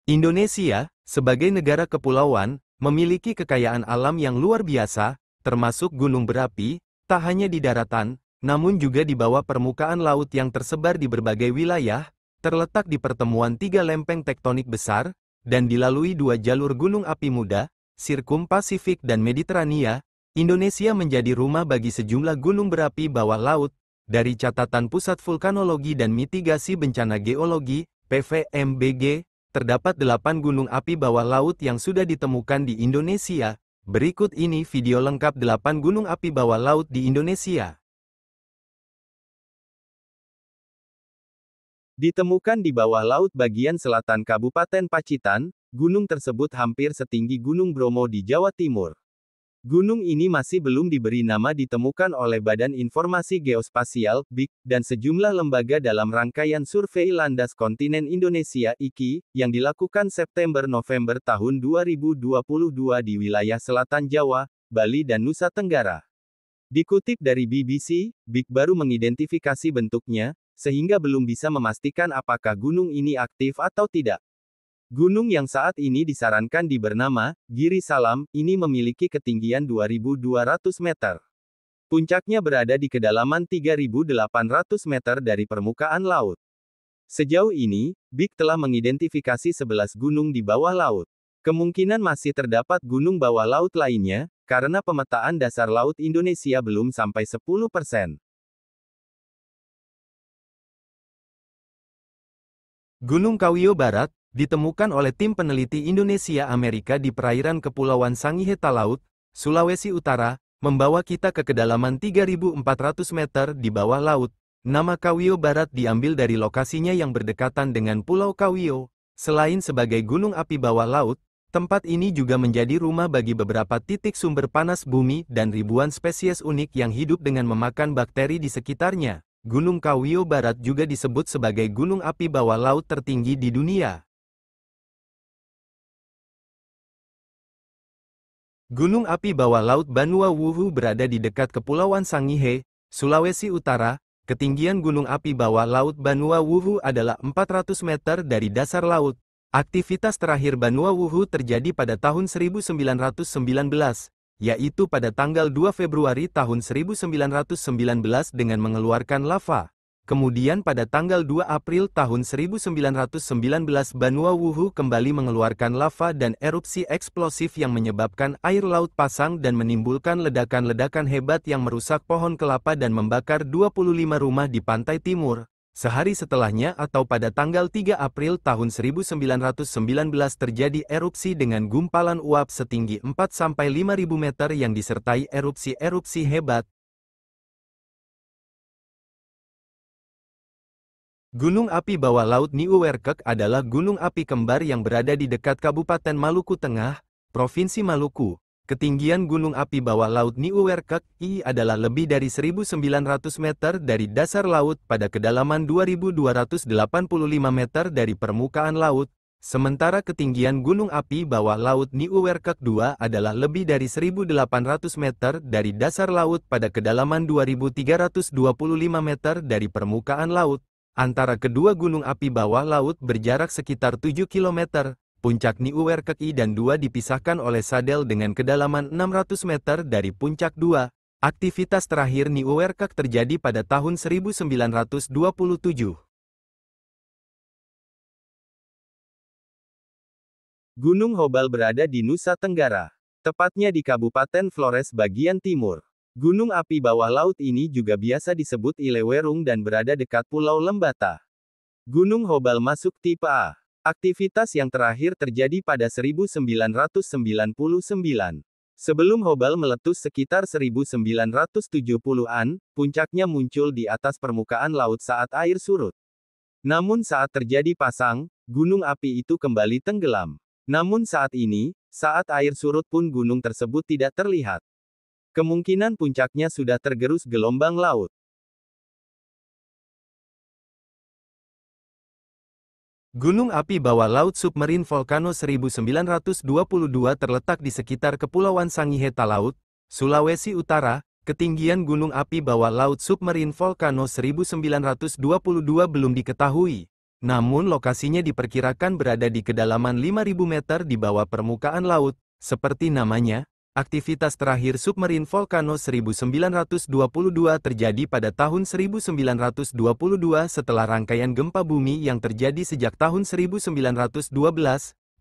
Indonesia, sebagai negara kepulauan, memiliki kekayaan alam yang luar biasa, termasuk gunung berapi, tak hanya di daratan, namun juga di bawah permukaan laut yang tersebar di berbagai wilayah, terletak di pertemuan tiga lempeng tektonik besar, dan dilalui dua jalur gunung api muda, Sirkum Pasifik dan Mediterania. Indonesia menjadi rumah bagi sejumlah gunung berapi bawah laut, dari catatan Pusat Vulkanologi dan Mitigasi Bencana Geologi, PVMBG, terdapat 8 gunung api bawah laut yang sudah ditemukan di Indonesia. Berikut ini video lengkap 8 gunung api bawah laut di Indonesia. Ditemukan di bawah laut bagian selatan Kabupaten Pacitan, gunung tersebut hampir setinggi Gunung Bromo di Jawa Timur. Gunung ini masih belum diberi nama ditemukan oleh Badan Informasi Geospasial, BIG, dan sejumlah lembaga dalam rangkaian survei landas kontinen Indonesia, IKI, yang dilakukan September-November tahun 2022 di wilayah selatan Jawa, Bali dan Nusa Tenggara. Dikutip dari BBC, BIG baru mengidentifikasi bentuknya, sehingga belum bisa memastikan apakah gunung ini aktif atau tidak. Gunung yang saat ini disarankan bernama Giri Salam, ini memiliki ketinggian 2.200 meter. Puncaknya berada di kedalaman 3.800 meter dari permukaan laut. Sejauh ini, BIG telah mengidentifikasi 11 gunung di bawah laut. Kemungkinan masih terdapat gunung bawah laut lainnya, karena pemetaan dasar laut Indonesia belum sampai 10%. Gunung Kawiyo Barat, ditemukan oleh tim peneliti Indonesia-Amerika di perairan Kepulauan Sangihe Talaut, Sulawesi Utara, membawa kita ke kedalaman 3.400 meter di bawah laut. Nama Kawiyo Barat diambil dari lokasinya yang berdekatan dengan Pulau Kawiyo. Selain sebagai gunung api bawah laut, tempat ini juga menjadi rumah bagi beberapa titik sumber panas bumi dan ribuan spesies unik yang hidup dengan memakan bakteri di sekitarnya. Gunung Kawiyo Barat juga disebut sebagai gunung api bawah laut tertinggi di dunia. Gunung api bawah laut Banua Wuhu berada di dekat Kepulauan Sangihe, Sulawesi Utara. Ketinggian gunung api bawah laut Banua Wuhu adalah 400 meter dari dasar laut. Aktivitas terakhir Banua Wuhu terjadi pada tahun 1919, yaitu pada tanggal 2 Februari tahun 1919 dengan mengeluarkan lava. Kemudian pada tanggal 2 April tahun 1919 Banua Wuhu kembali mengeluarkan lava dan erupsi eksplosif yang menyebabkan air laut pasang dan menimbulkan ledakan-ledakan hebat yang merusak pohon kelapa dan membakar 25 rumah di pantai timur. Sehari setelahnya atau pada tanggal 3 April tahun 1919 terjadi erupsi dengan gumpalan uap setinggi 4-5.000 meter yang disertai erupsi-erupsi hebat. Gunung api bawah laut Niuwerkek adalah gunung api kembar yang berada di dekat Kabupaten Maluku Tengah, Provinsi Maluku. Ketinggian gunung api bawah laut Niuwerkek adalah lebih dari 1.900 meter dari dasar laut pada kedalaman 2.285 meter dari permukaan laut. Sementara ketinggian gunung api bawah laut Niuwerkek II adalah lebih dari 1.800 meter dari dasar laut pada kedalaman 2.325 meter dari permukaan laut. Antara kedua gunung api bawah laut berjarak sekitar 7 km. Puncak Niuwerkek I dan II dipisahkan oleh sadel dengan kedalaman 600 meter dari puncak II. Aktivitas terakhir Niuwerkek terjadi pada tahun 1927. Gunung Hobal berada di Nusa Tenggara, tepatnya di Kabupaten Flores bagian timur. Gunung api bawah laut ini juga biasa disebut Ilewerung dan berada dekat Pulau Lembata. Gunung Hobal masuk tipe A. Aktivitas yang terakhir terjadi pada 1999. Sebelum Hobal meletus sekitar 1970-an, puncaknya muncul di atas permukaan laut saat air surut. Namun saat terjadi pasang, gunung api itu kembali tenggelam. Namun saat ini, saat air surut pun gunung tersebut tidak terlihat. Kemungkinan puncaknya sudah tergerus gelombang laut. Gunung api bawah laut submarin Volcano 1922 terletak di sekitar Kepulauan Sangihe Talaut, Sulawesi Utara. Ketinggian gunung api bawah laut submarin Volcano 1922 belum diketahui. Namun lokasinya diperkirakan berada di kedalaman 5.000 meter di bawah permukaan laut, seperti namanya. Aktivitas terakhir submarin Volcano 1922 terjadi pada tahun 1922 setelah rangkaian gempa bumi yang terjadi sejak tahun 1912.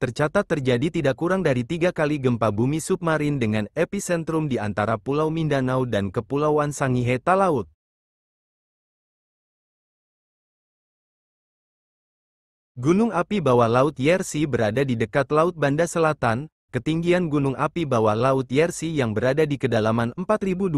Tercatat terjadi tidak kurang dari 3 kali gempa bumi submarin dengan epicentrum di antara Pulau Mindanao dan Kepulauan Sangihe Talaut. Gunung api bawah laut Yersi berada di dekat Laut Banda Selatan. Ketinggian gunung api bawah laut Yersi yang berada di kedalaman 4.200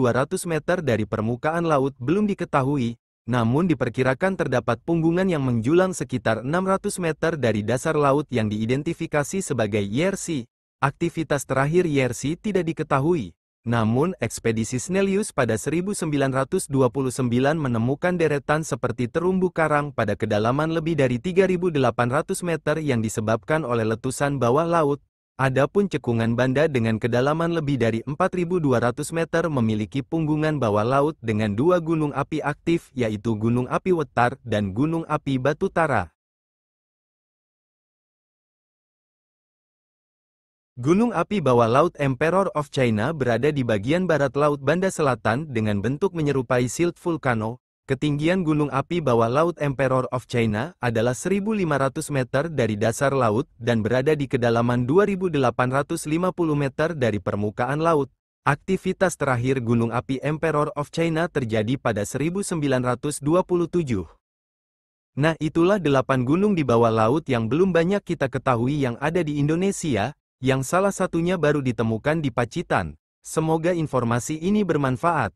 meter dari permukaan laut belum diketahui, namun diperkirakan terdapat punggungan yang menjulang sekitar 600 meter dari dasar laut yang diidentifikasi sebagai Yersi. Aktivitas terakhir Yersi tidak diketahui, namun ekspedisi Snellius pada 1929 menemukan deretan seperti terumbu karang pada kedalaman lebih dari 3.800 meter yang disebabkan oleh letusan bawah laut. Adapun cekungan Banda dengan kedalaman lebih dari 4.200 meter memiliki punggungan bawah laut dengan 2 gunung api aktif yaitu Gunung Api Wetar dan Gunung Api Batu Tara. Gunung api bawah laut Emperor of China berada di bagian barat Laut Banda Selatan dengan bentuk menyerupai silt vulkano. Ketinggian gunung api bawah laut Emperor of China adalah 1.500 meter dari dasar laut dan berada di kedalaman 2.850 meter dari permukaan laut. Aktivitas terakhir gunung api Emperor of China terjadi pada 1927. Nah, itulah 8 gunung di bawah laut yang belum banyak kita ketahui yang ada di Indonesia, yang salah satunya baru ditemukan di Pacitan. Semoga informasi ini bermanfaat.